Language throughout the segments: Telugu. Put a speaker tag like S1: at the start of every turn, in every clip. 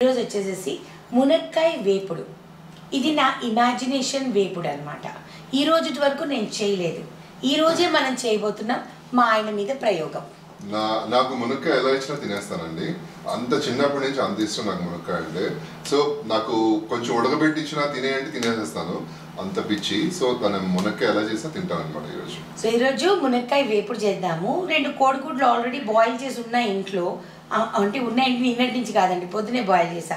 S1: ఈరోజు వచ్చేసేసి మునక్కాయ వేపుడు. ఇది నా ఇమాజినేషన్ వేపుడు అనమాట. ఈ రోజు వరకు నేను చేయలేదు. ఈ రోజే మనం చేయబోతున్నాం మా ఆయన మీద ప్రయోగం.
S2: నాకు మునక్కాయ ఎలా ఇచ్చినా తినేస్తానండి. అంత చిన్నప్పటి నుంచి అంత ఇష్టం నాకు మునక్కాయ అంటే. సో నాకు కొంచెం ఉడకబెట్టి ఇచ్చినా తినేయండి తినేసేస్తాను, అంత పిచ్చి. సో తన మునక్కాయ ఎలా చేసినా తింటాను అనమాట ఈరోజు.
S1: సో ఈరోజు మునక్కాయ వేపుడు చేద్దాము. 2 కోడిగుడ్లు ఆల్రెడీ బాయిల్ చేసి ఉన్నాయి ఇంట్లో. అంటే ఉన్నాయి నిన్నటి నుంచి కాదండి, పొద్దునే బాయిల్ చేసా.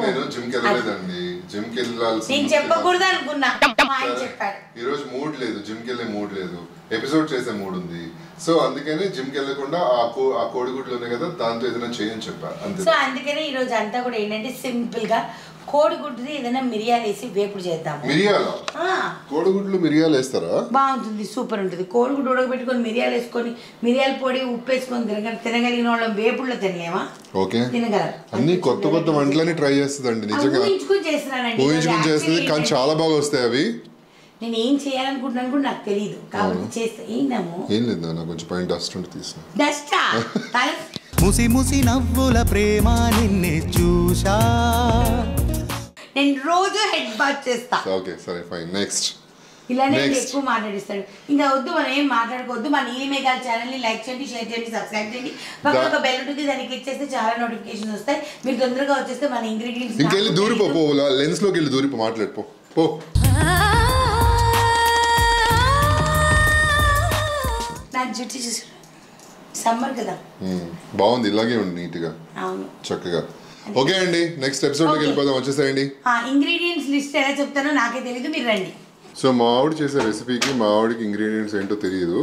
S2: నేను జిమ్కి వెళ్ళలేదండి, జిమ్కి వెళ్ళాల్సి
S1: నేను చెప్పకూడదు అనుకున్నా, ఆయన చెప్పాడు.
S2: ఈ రోజు మూడ్ లేదు, జిమ్కి వెళ్ళే మూడ్ లేదు, ఎపిసోడ్ చేసే మూడ్ ఉంది. సో అందుకని జిమ్కి వెళ్ళకుండా ఆ కోడిగుడ్లోనే కదా దాంతో ఏదైనా చేయని చెప్పారు అంతే.
S1: సో అందుకనే ఈ రోజు అంతా కూడా ఏంటంటే సింపుల్ గా కోడిగుడ్డుది ఏదైనా మిరియాలు వేసి వేపుడు చేద్దాం.
S2: మిరియాలు? కోడిగుడ్లు మిరియాలు వేస్తారా?
S1: బాగుంటుంది, సూపర్ ఉంటుంది. కోడిగుడ్డు ఉడకబెట్టుకొని మిరియాలు వేసుకొని మిరియాల పొడి ఉప్పు వేసుకొని తినగలిగిన వాళ్ళం వేపుడులో తినలేమా?
S2: ఓకే,
S1: తినగలరు.
S2: అన్ని కొత్త కొత్త వంటలని ట్రై చేస్తుందండి. నిజంగా ఊహించుకుని చేస్తుంది, కానీ చాలా బాగా వస్తాయి అవి.
S1: నేను ఏం చేయాలనుకుంటున్నాను కూడా నాకు తెలియదు, కాబట్టి చేస్తే ఏంటము.
S2: ఏం లేదు, నాకు కొంచెం పైన డస్ట్ ఉంటే తీసిన
S1: డస్టా.
S3: ముసి ముసి నవ్వుల ప్రేమ నిన్నే చూసా.
S1: నేను రోజు హెడ్ బాత్ చేస్తా.
S2: ఓకే సరే ఫైన్. నెక్స్ట్
S1: ఇలానే ఎక్కువ మాట్లాడిస్తాడు. ఇంకా వద్దు, మనం ఏం మాట్లాడుకోవద్దు. మన నీలి మేఘాల ఛానల్ని లైక్ చేయండి, షేర్ చేయండి, సబ్స్క్రైబ్ చేయండి. పక్కన ఒక బెల్ ఉంటుంది, దాన్ని క్లిక్ చేస్తే చాలా నోటిఫికేషన్ వస్తాయి. మీరు తొందరగా వచ్చేస్తే మన ఇంగ్రీడియంట్స్.
S2: ఇంకెళ్ళి దూరిపో, లెన్స్ లోకి వెళ్ళి దూరిపో, మాట్లాడిపో పో.
S1: నా జుట్టు చూసి సమ్మర్ కదా,
S2: బాగుంది, ఇలాగే ఉంది నీట్ గా, చక్కగా. ఓకే అండి, నెక్స్ట్ ఎపిసోడ్ లోకి వెళ్ళిపోదాం, వచ్చేసేయండి.
S1: ఇంగ్రీడియంట్స్ లిస్ట్ ఎలా చెప్తానో నాకే తెలియదు, మీరు రండి.
S2: సో మా ఆవిడ చేసే రెసిపీకి మా ఆవిడకి ఇంగ్రీడియంట్స్ ఏంటో తెలియదు.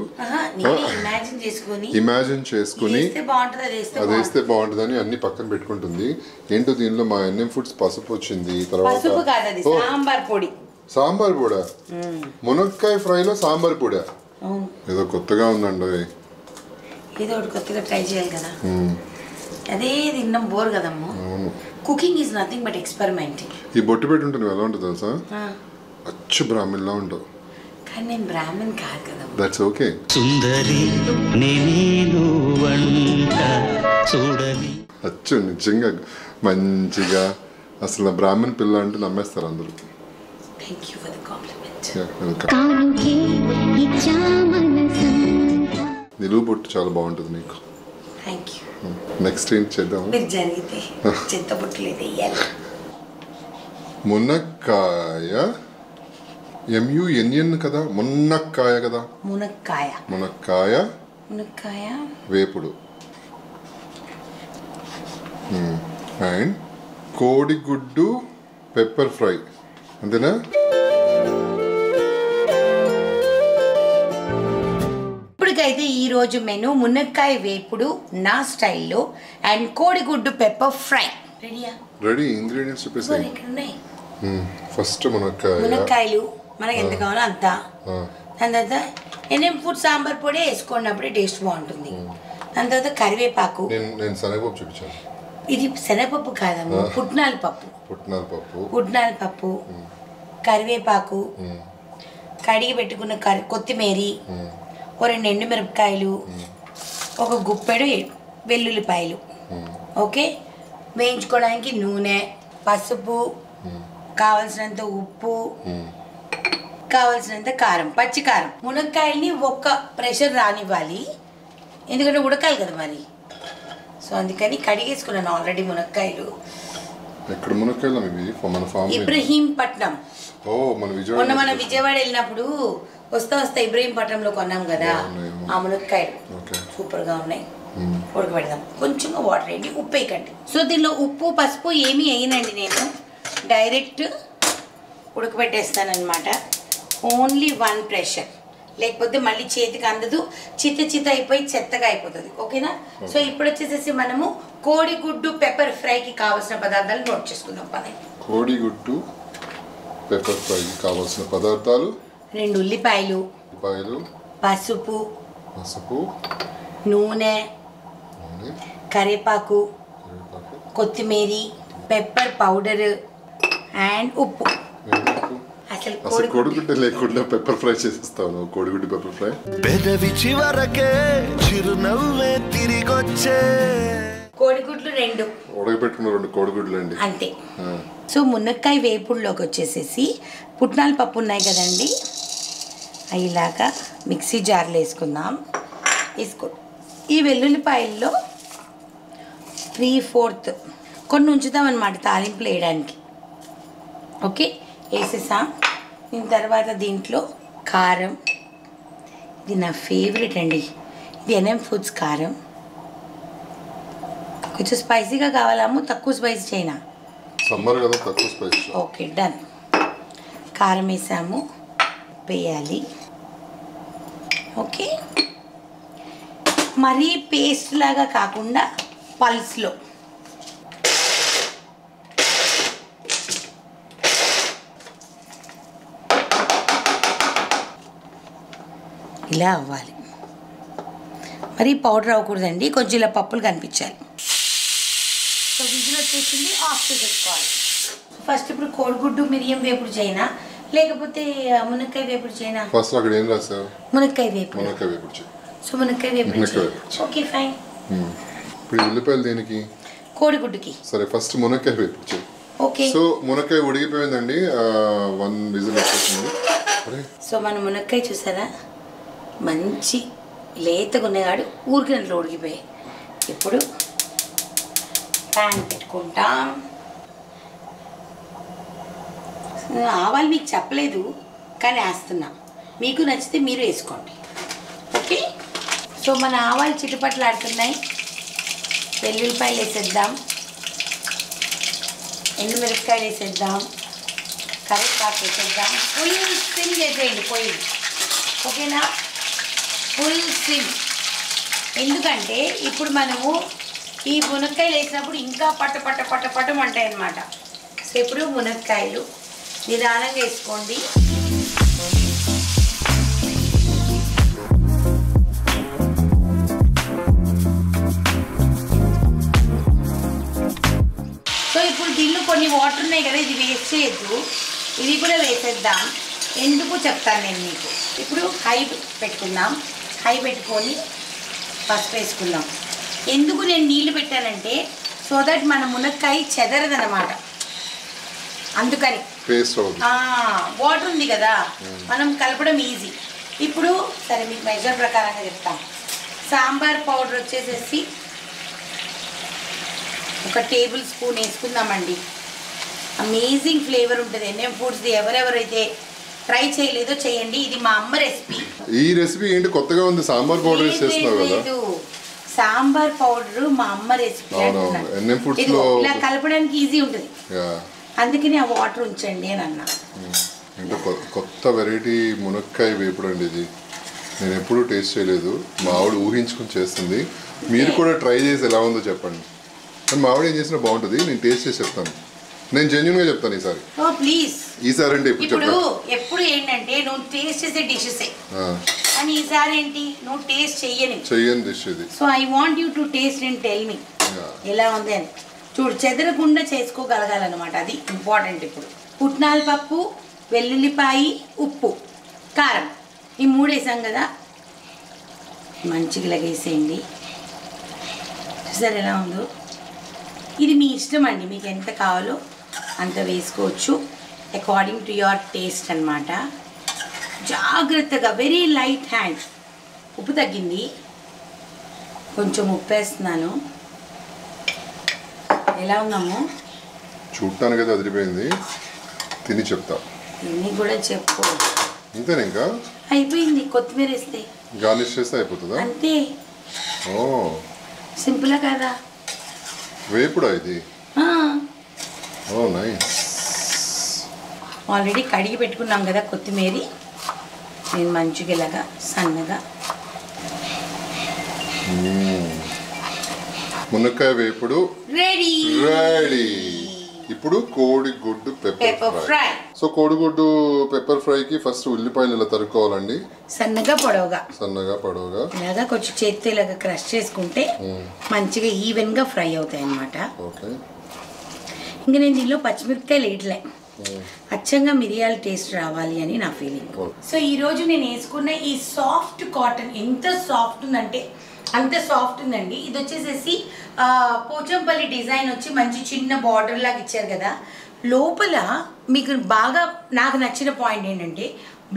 S2: ఇమాజిన్ చేసుకుని అది వేస్తే బాగుంటుందని అన్ని పక్కన పెట్టుకుంటుంది. ఏంటో దీనిలో మా ఎన్ఎం ఫుడ్స్ పసుపు వచ్చింది, తర్వాత సాంబార్ పొడా, మునక్కాయ ఫ్రైలో సాంబార్ పొడా, ఏదో కొత్తగా ఉందండి.
S1: ఏదో ఒకటి కొత్తగా ట్రై చేయాలి కదా, అదే తిన్నాం బోర్ కదమ్మా. Cooking is nothing but experimenting.
S2: ఈ బొట్టు పెట్టి ఉంటుంది ఎలా ఉంటుంది తెలుసా, అచ్చు బ్రాహ్మణ్లా ఉంటావు.
S1: కానీ నేను బ్రాహ్మణ్ కాదు కదా.
S2: That's okay.
S3: సుందరి నేను వంట చూడని
S2: అచ్చు నిజంగా మంచిగా, అసలు బ్రాహ్మణ్ పిల్ల అంటే నమ్మేస్తారు అందరూ.
S1: Thank you for the compliment.
S2: నిలువు బొట్టు చాలా బాగుంటుంది నీకు.
S1: Thank you.
S2: నెక్స్ట్ ఏం చేద్దాం?
S1: మీరు జరిగితే చెత్త బొట్టులు వేయాలి.
S2: మునక్కాయ MUNN కదా, మునక్కాయ కదా, మునక్కాయ వేపుడు అండ్ కోడిగుడ్డు పెప్పర్ ఫ్రై, అంతేనా?
S1: ఇప్పటికైతే ఈ రోజు మెను మునక్కాయ వేపుడు నా స్టైల్లో అండ్ కోడిగుడ్డు పెప్పర్ ఫ్రై. రెడీయా?
S2: రెడీ. ఇంగ్రీడియంట్స్ చెప్పేసి ఫస్ట్
S1: మునక్కాయలు మనకి ఎంత కావాలో అంత. దాని తర్వాత ఎన్ఎం ఫుడ్ సాంబార్ పొడి వేసుకోండి, అప్పుడే టేస్ట్ బాగుంటుంది. దాని తర్వాత కరివేపాకు.
S2: నేను శనగపప్పు చూపించాను.
S1: ఇది శనగపప్పు కాదమ్మా, పుట్నాల పప్పు, కరివేపాకు, కడిగి పెట్టుకున్న కొత్తిమీరి, 2 ఎండుమిరపకాయలు, ఒక గుప్పెడు వెల్లుల్లిపాయలు. ఓకే, వేయించుకోవడానికి నూనె, పసుపు, కావలసినంత ఉప్పు, కావలసినంత కారం, పచ్చి కారం. మునక్కాయల్ని ఒక్క ప్రెషర్ రానివ్వాలి, ఎందుకంటే ఉడకాలి కదా మరి. సో అందుకని కడిగేసుకున్నాను ఆల్రెడీ మునక్కాయలు.
S2: ఎక్కడ మునక్కాయలు?
S1: ఇబ్రహీంపట్నం. మొన్న మనం విజయవాడ వెళ్ళినప్పుడు వస్తా ఇబ్రహీంపట్నంలో కొన్నాం కదా ఆ మునక్కాయలు, సూపర్ గా ఉన్నాయి. ఉడకబెడదాం. కొంచెంగా వాటర్ వేయండి, ఉప్పు వేయకండి. సో దీనిలో ఉప్పు పసుపు ఏమీ వేయనండి, నేను డైరెక్ట్ ఉడకబెట్టేస్తానమాట. ఓన్లీ 1 ప్రెషర్, లేకపోతే మళ్ళీ చేతికి అందదు, చిత్త అయిపోయి చెత్తగా అయిపోతుంది. ఓకేనా? సో ఇప్పుడు వచ్చేసేసి మనము కోడిగుడ్డు పెప్పర్ ఫ్రైకి కావాల్సిన పదార్థాలు నోట్ చేసుకుందాం.
S2: కోడిగుడ్డు పెప్పర్ ఫ్రైకి కావాల్సిన పదార్థాలు:
S1: 2 ఉల్లిపాయలు, పసుపు, నూనె, కరివేపాకు, కొత్తిమీరి, పెప్పర్ పౌడర్ అండ్ ఉప్పు. అసలు
S2: కోడిగుడ్డు లేకుండా పెప్పర్ ఫ్రై చేసేస్తాను. కోడిగుడ్డు పెప్పర్ ఫ్రై.
S3: పెదవి చివరకే చిరునవ్వే తిరిగొచ్చే.
S1: కోడిగుడ్లు 2
S2: ఉడకబెట్టుకున్న 2 కోడిగుడ్లు అండి
S1: అంతే. సో మునక్కాయ వేపుడులోకి వచ్చేసేసి పుట్నాల పప్పు ఉన్నాయి కదండి, ఇలాగా మిక్సీ జార్లో వేసుకుందాం. ఈ వెల్లుల్లిపాయల్లో 3/4 కొన్ని ఉంచుతామన్నమాట తాలింపులు వేయడానికి. ఓకే, వేసేసాం. దీని తర్వాత దీంట్లో కారం, ఇది నా ఫేవరెట్ అండి, ఇది NM ఫుడ్స్ కారం. కొంచెం స్పైసీగా కావాలాము, తక్కువ స్పైసీ చేయనా?
S2: సమ్మర్ కదా, తక్కువ స్పైసీ.
S1: Okay done. కారం వేసాము, వేయాలి. ఓకే, మరీ పేస్ట్ లాగా కాకుండా పల్స్లో. ఇలా అవ్వాలి, మరీ పౌడర్ అవ్వకూడదండి, కొంచెం ఇలా పప్పులు కనిపించాలి. సో విజిల్ వచ్చేసింది, ఆఫ్ చేసేసుకోవాలి. ఫస్ట్ ఇప్పుడు కోడిగుడ్డు మిరియం వేపుడు చేయనా లేకపోతే మునక్కాయ వేపుడు చేయనా?
S2: ఫస్ట్ అక్కడ ఏం రాసావు?
S1: మునక్కాయ వేపుడు.
S2: మునక్కాయ వేపుడు చేయి.
S1: సో మునక్కాయ వేపుడు. Okay fine.
S2: ఇప్పుడు ఉల్లిపాయలు దేనికి?
S1: కోడిగుడ్డుకి.
S2: సరే ఫస్ట్ మునక్కాయ వేపుడు చేయి.
S1: ఓకే.
S2: సో మునక్కాయ ఉడికిపోయిందండి, 1 విజిల్ వచ్చేసింది.
S1: సో మన మునక్కాయ చూసారా, మంచి లేతగా ఉన్నగాడు ఊరికినట్లు ఉడికిపోయాయి. ఇప్పుడు ప్యాన్ పెట్టుకుంటాం. ఆవాలు మీకు చెప్పలేదు కానీ వేస్తున్నా, మీకు నచ్చితే మీరు వేసుకోండి. ఓకే, సో మన ఆవాలు చిటుపట్లు ఆడుతున్నాయి. వెల్లుల్లిపాయలు వేసేద్దాం, ఎండుమిరపకాయలు వేసేద్దాం, కరివేపాకు వేసేద్దాం. ఫుల్ సిమ్ చేసేయండి పొయ్యి, ఓకేనా? Full SIM. ఎందుకంటే ఇప్పుడు మనము ఈ మునక్కాయలు వేసినప్పుడు ఇంకా పట్టమంటాయి అన్నమాట. సో ఇప్పుడు మునక్కాయలు నిదానంగా వేసుకోండి. సో ఇప్పుడు దీనిలో కొన్ని వాటర్ ఉన్నాయి కదా, ఇది వేస్ట్ చేయొద్దు, ఇది కూడా వేసేద్దాం. ఎందుకు చెప్తాను నేను మీకు. ఇప్పుడు హై పెట్టుకుందాం, హై పెట్టుకొని పసుపు వేసుకుందాం. ఎందుకు నేను నీళ్ళు పెట్టానంటే సో దట్ మన మునక్కాయ చెదరదనమాట, అందుకని. వాటర్ ఉంది కదా, మనం కలపడం ఈజీ. ఇప్పుడు సరే మీకు మెజర్ ప్రకారంగా చెప్తాం. సాంబార్ పౌడర్ వచ్చేసేసి 1 టేబుల్ స్పూన్ వేసుకుందామండి. అమేజింగ్ ఫ్లేవర్ ఉంటుంది. NM ఫుడ్స్ది ఎవరెవరైతే ట్రై చేయలేదో చేయండి, ఇది మా అమ్మ రెసిపీ.
S2: ఈ రెసిపీ ఏంటి కొత్తగా ఉంది? సాంబార్ పౌడర్ చేస్తున్నావు కదా?
S1: సాంబార్ పౌడర్ మా అమ్మ రెసిపీ. ఇలా కలపడానికి ఈజీ ఉంటుంది, అందుకని ఆ వాటర్ ఉంచండి అని అన్నా.
S2: అంటే కొత్త వెరైటీ మునక్కాయ వేపుడు అండి ఇది, నేను ఎప్పుడూ టేస్ట్ చేయలేదు. మా ఆవిడ ఊహించుకుని చేస్తుంది, మీరు కూడా ట్రై చేసి ఎలా ఉందో చెప్పండి. కానీ మా ఆవిడ ఏం చేసినా బాగుంటుంది, నేను టేస్ట్ చేసి చెప్తాను. నేను జెన్యూన్ గా చెప్తాను ఈసారి.
S1: ప్లీజ్
S2: ఈసారి అంటే
S1: ఇప్పుడు ఎప్పుడు ఏంటంటే నువ్వు టేస్ట్ చేసే డిషెస్ కానీ ఈసారి ఏంటి నువ్వు టేస్ట్ చెయ్యని
S2: డిష్ ఇది.
S1: So I want you to taste and tell me ఎలా ఉంది అని. చూడు, చెదరకుండా చేసుకోగలగాలన్నమాట, అది ఇంపార్టెంట్. ఇప్పుడు పుట్నాల పప్పు, వెల్లుల్లిపాయ, ఉప్పు, కారం, ఈ 3 వేసాం కదా, మంచిగా వేసేయండి. చూసారు ఎలా ఉందో? ఇది మీ ఇష్టం అండి, మీకు ఎంత కావాలో అంత వేసుకోవచ్చు, అకార్డింగ్ టు యువర్ టేస్ట్ అన్నమాట. జాగ్రత్తగా, వెరీ లైట్ హ్యాండ్. ఉప్పు తగ్గింది, కొంచెం ఉప్పు వేస్తున్నాను. ఎలా ఉన్నాము?
S2: చూడటానికి అయితే అదిరిపోయింది, తిని చెప్తా.
S1: ఇన్ని కూడా చెప్పు.
S2: ఇంతేనా? ఇంకా
S1: అయిపోయింది. కొత్తిమీర వేస్తే
S2: గార్నిష్ చేస్తే అయిపోతుందా?
S1: అంతే.
S2: ఓ
S1: సింపుల్ కదా
S2: వేపుడా ఇది? ఓ నైస్.
S1: ఆల్రెడీ కడిగి పెట్టుకున్నాం కదా కొత్తిమీర, నేను మంచిగా ఇలాగా సన్నగా.
S2: మునక్కాయ వేపుడు రెడీ. ఇప్పుడు కోడిగుడ్డు పెప్పర్ ఫ్రై. సో కోడిగుడ్డు పెప్పర్ ఫ్రై కి ఫస్ట్ ఉల్లిపాయలు ఇలా తరుక్కోవాలండి, సన్నగా పొడవుగా
S1: ఇలాగా కొంచెం చేతితో ఇలాగా క్రష్ చేసుకుంటే మంచిగా ఈవెన్ గా ఫ్రై అవుతాయి అన్నమాట.
S2: ఓకే.
S1: ఇంకా నేను దీనిలో పచ్చిమిరపకాయలు వేయట్లే, అచ్చంగా మిరియాల టేస్ట్ రావాలి అని నా ఫీలింగ్. సో ఈ రోజు నేను వేసుకున్న ఈ సాఫ్ట్ కాటన్ ఎంత సాఫ్ట్ ఉందంటే అంత సాఫ్ట్ ఉందండి. ఇది వచ్చేసేసి పోచంపల్లి డిజైన్ వచ్చి మంచి చిన్న బార్డర్ లాగా ఇచ్చారు కదా. లోపల మీకు బాగా నాకు నచ్చిన పాయింట్ ఏంటంటే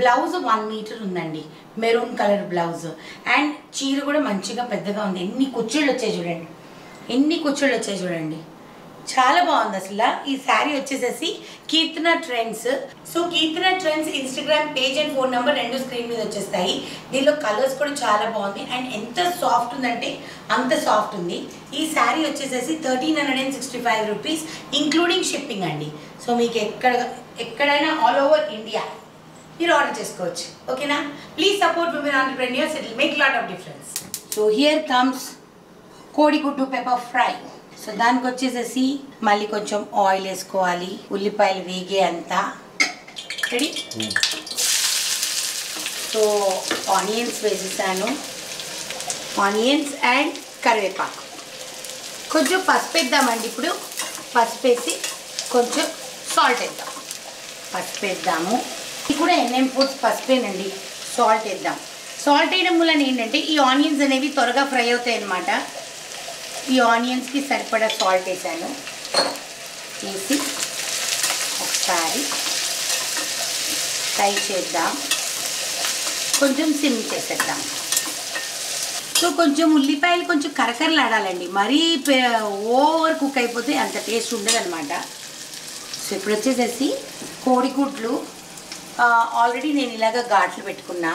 S1: బ్లౌజ్ 1 మీటర్ ఉందండి, మెరూన్ కలర్ బ్లౌజ్. అండ్ చీర కూడా మంచిగా పెద్దగా ఉంది. ఎన్ని కుచ్చుళ్ళు వచ్చాయి చూడండి, ఎన్ని కుచ్చుళ్ళు వచ్చాయి చూడండి, చాలా బాగుంది అసలు. ఈ శారీ వచ్చేసేసి Keerthana trends. So Keerthana trends Instagram page and phone number 2 screen మీద వచ్చేస్తాయి. దీనిలో కలర్స్ కూడా చాలా బాగుంది అండ్ ఎంత సాఫ్ట్ ఉందంటే అంత సాఫ్ట్ ఉంది. ఈ శారీ వచ్చేసేసి 1365 రూపీస్ ఇంక్లూడింగ్ షిప్పింగ్ అండి. సో మీకు ఎక్కడైనా ఆల్ ఓవర్ ఇండియా మీరు ఆర్డర్ చేసుకోవచ్చు. ఓకేనా? Please support women entrepreneurs, it will make lot of difference. So here comes కోడిగుడ్డు పెప్పర్ ఫ్రై. సో దానికి వచ్చేసేసి మళ్ళీ కొంచెం ఆయిల్ వేసుకోవాలి, ఉల్లిపాయలు వేగే అంతా. రెడీ? సో ఆనియన్స్ వేసేసాను, ఆనియన్స్ అండ్ కరివేపాకు. కొంచెం పసుపు వేద్దామండి. ఇప్పుడు పసుపు వేసి కొంచెం సాల్ట్ వేద్దాం. పసుపు వేద్దాము. ఇది కూడా NM ఫుడ్స్ పసుపేనండి. సాల్ట్ వేద్దాం. సాల్ట్ వేయడం వలన ఏంటంటే ఈ ఆనియన్స్ అనేవి త్వరగా ఫ్రై అవుతాయి అన్నమాట. ఈ ఆనియన్స్కి సరిపడా సాల్ట్ వేసాను. వేసి ఒకసారి ఫ్రై చేద్దాం. కొంచెం సిమ్ చేసేద్దాం. సో కొంచెం ఉల్లిపాయలు కొంచెం కరకరలాడాలండి, మరీ ఓవర్ కుక్ అయిపోతే అంత టేస్ట్ ఉండదు అనమాట. సో ఇప్పుడు వచ్చేసేసి కోడిగుడ్లు ఆల్రెడీ నేను ఇలాగ ఘాట్లు పెట్టుకున్నా,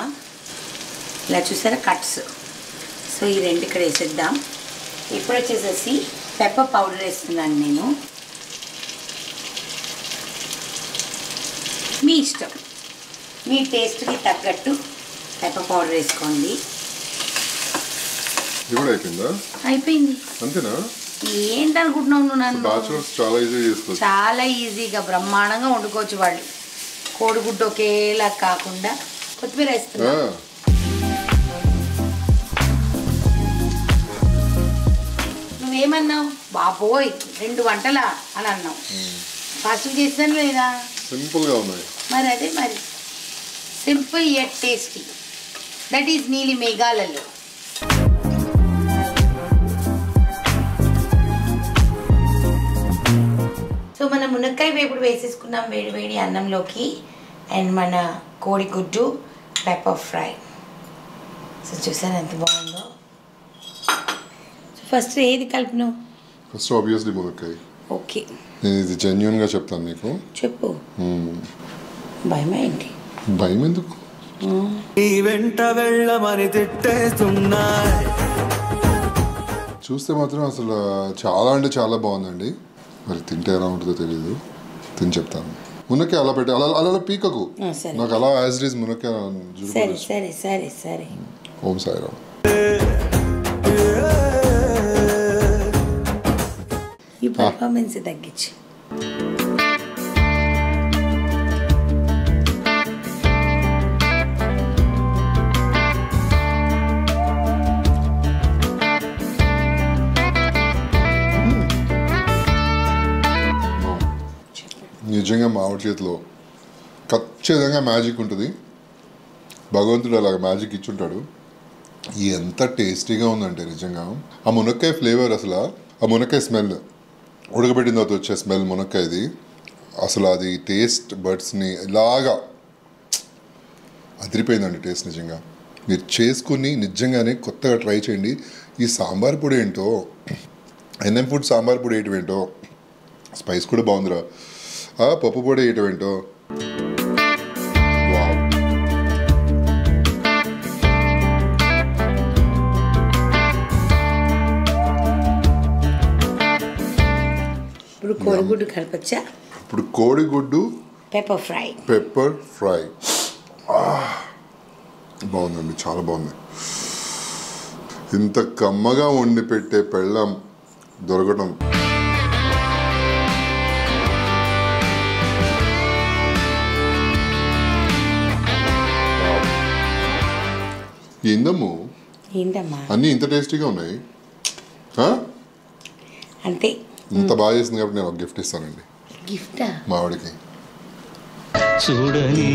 S1: ఇలా చూసారా కట్స్. సో ఈ 2 ఇక్కడ వేసేద్దాం. ఇప్పుడు వచ్చేసేసి పెప్పర్ పౌడర్ వేస్తున్నాను నేను. మీ ఇష్టం, మీ టేస్ట్కి తగ్గట్టు పెప్పర్ పౌడర్ వేసుకోండి. అయిపోయింది.
S2: అంతేనా?
S1: ఏంటనుకుంటున్నావు నువ్వు నన్ను?
S2: చాలా
S1: ఈజీగా బ్రహ్మాండంగా వండుకోవచ్చు వాళ్ళు. కోడిగుడ్డు ఒకేలా కాకుండా కొత్తిమీర వేస్తున్నా. నువ్వేమన్నావు? బాబోయ్ 2 వంటలా అని అన్నావు. ఫాస్ట్ చేస్తాను లేదా?
S2: సింపుల్గా ఉన్నాయి.
S1: మరి అదే మరి simple yet tasty. That is Neeli Meghalalo. So మన మునక్కాయ వేపుడు వేసేసుకున్నాం వేడి వేడి అన్నంలోకి. అండ్ మన కోడిగుడ్డు పెప్పర్ ఫ్రై. సో చూసాను ఎంత బాగుందో. ఫస్ట్ ఏది కలిపినావు?
S2: ఫస్ట్ ఆబ్వియస్లీ మునక్కాయ.
S1: ఓకే,
S2: నేను ఇది జెన్యూన్గా చెప్తాను నీకు.
S1: చెప్పు. భయమే ఏంటి?
S2: భయం ఎందుకు?
S3: వెంట వెళ్ళమని తిట్టేస్తున్నా.
S2: చూస్తే మాత్రం అసలు చాలా అంటే చాలా బాగుందండి. మరి తింటే ఎలా ఉంటుందో తెలియదు, తిని చెప్తాను. మునక్కాయ అలా పెట్టి అలా అలా పీకకు, నాకు అలా యాజ్ ఇట్ ఈజ్ మునక్కాయ.
S1: సరే సరే సరే సరే.
S2: ఓం సాయిరామ్.
S1: ఈ పర్ఫార్మెన్స్ తగ్గించి
S2: నిజంగా మామిడి చేతిలో ఖచ్చితంగా మ్యాజిక్ ఉంటుంది. భగవంతుడు అలాగ మ్యాజిక్ ఇచ్చుంటాడు. ఎంత టేస్టీగా ఉందంటే నిజంగా ఆ మునక్కాయ ఫ్లేవర్, అసలు ఆ మునక్కాయ స్మెల్, ఉడకబెట్టిన తర్వాత వచ్చే స్మెల్ మునక్కాయది, అసలు అది టేస్ట్ బడ్స్ని ఇలాగా అదిరిపోయిందండి టేస్ట్. నిజంగా మీరు చేసుకుని నిజంగానే కొత్తగా ట్రై చేయండి. ఈ సాంబార్ పొడి ఏంటో, NM ఫుడ్ సాంబార్ పొడి వేయటం ఏంటో, స్పైస్ కూడా బాగుందిరా. పప్పు పొడి వేయటం ఏంటో,
S1: ఇప్పుడు కోడిగుడ్డు కలపచ్చా?
S2: ఇప్పుడు కోడిగుడ్డు
S1: పెప్పర్ ఫ్రై.
S2: పెప్పర్ ఫ్రై బాగుందండి, చాలా బాగుంది. ఇంత కమ్మగా వండి పెట్టే పెళ్ళం దొరకటం ఏందమ్ము,
S1: ఏంటమ్మా
S2: అన్నీ ఇంత టేస్టీగా ఉన్నాయి.
S1: అంతే,
S2: ఇంత బాగా చేసింది కాబట్టి నేను ఒక గిఫ్ట్ ఇస్తానండి.
S1: గిఫ్టా?
S2: మావిడికి.
S3: చూడని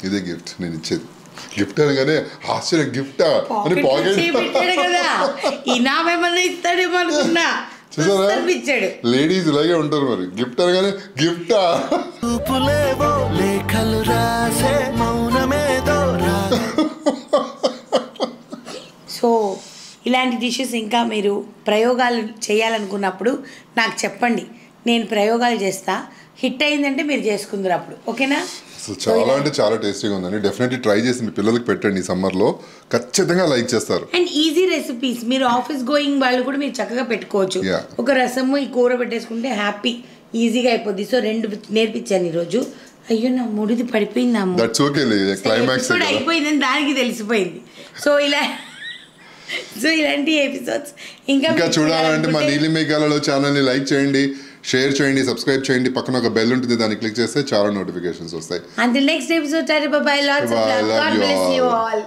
S2: ఇదే గిఫ్ట్ నేను ఇచ్చేది. గిఫ్ట్ అనగానే ఆశ్చర్య గిఫ్ట్ అని పాకెట్
S1: పెట్టాడు కదా ఈనామేమన్నా ఇస్తాడేమో అనుకున్నా
S2: చూసారా
S1: ఇచ్చాడు.
S2: లేడీస్ ఇలాగే ఉంటారు మరి. గిఫ్ట్ అనగానే గిఫ్టా
S3: లేఖలు రాసే మౌనమేదో
S1: సో ఇలాంటి డిషెస్ ఇంకా మీరు ప్రయోగాలు చేయాలనుకున్నప్పుడు నాకు చెప్పండి, నేను ప్రయోగాలు చేస్తా. హిట్ అయిందంటే మీరు చేసుకుందరు అప్పుడు, ఓకేనా?
S2: సో చాలా అంటే చాలా టేస్టీగా ఉందండి. డెఫినెట్లీ ట్రై చేసి మీ పిల్లలకి పెట్టండి. ఈ సమ్మర్లో ఖచ్చితంగా లైక్ చేస్తారు.
S1: అండ్ ఈజీ రెసిపీస్, మీరు ఆఫీస్ గోయింగ్ వాళ్ళు కూడా మీరు చక్కగా పెట్టుకోవచ్చు.
S2: Yeah.
S1: ఒక రసము ఈ కూర పెట్టేసుకుంటే హ్యాపీ ఈజీగా అయిపోద్ది. సో 2 నేర్పించాను ఈరోజు. అయ్యో నా ముడిది పడిపోయింది.
S2: దట్స్ ఓకే, క్లైమాక్స్
S1: అయిపోయిందని దానికి తెలిసిపోయింది. సో ఇలాంటి ఎపిసోడ్స్ ఇంకా
S2: చూడాలంటే మా నీలి మేఘాలలో ఛానల్ని లైక్ చేయండి, షేర్ చేయండి, సబ్స్క్రైబ్ చేయండి. పక్కన ఒక బెల్ ఉంటుంది, దాన్ని క్లిక్ చేస్తే చాలా నోటిఫికేషన్స్ వస్తాయి.
S1: Until next episode, bye bye. Lots of love. God bless you all.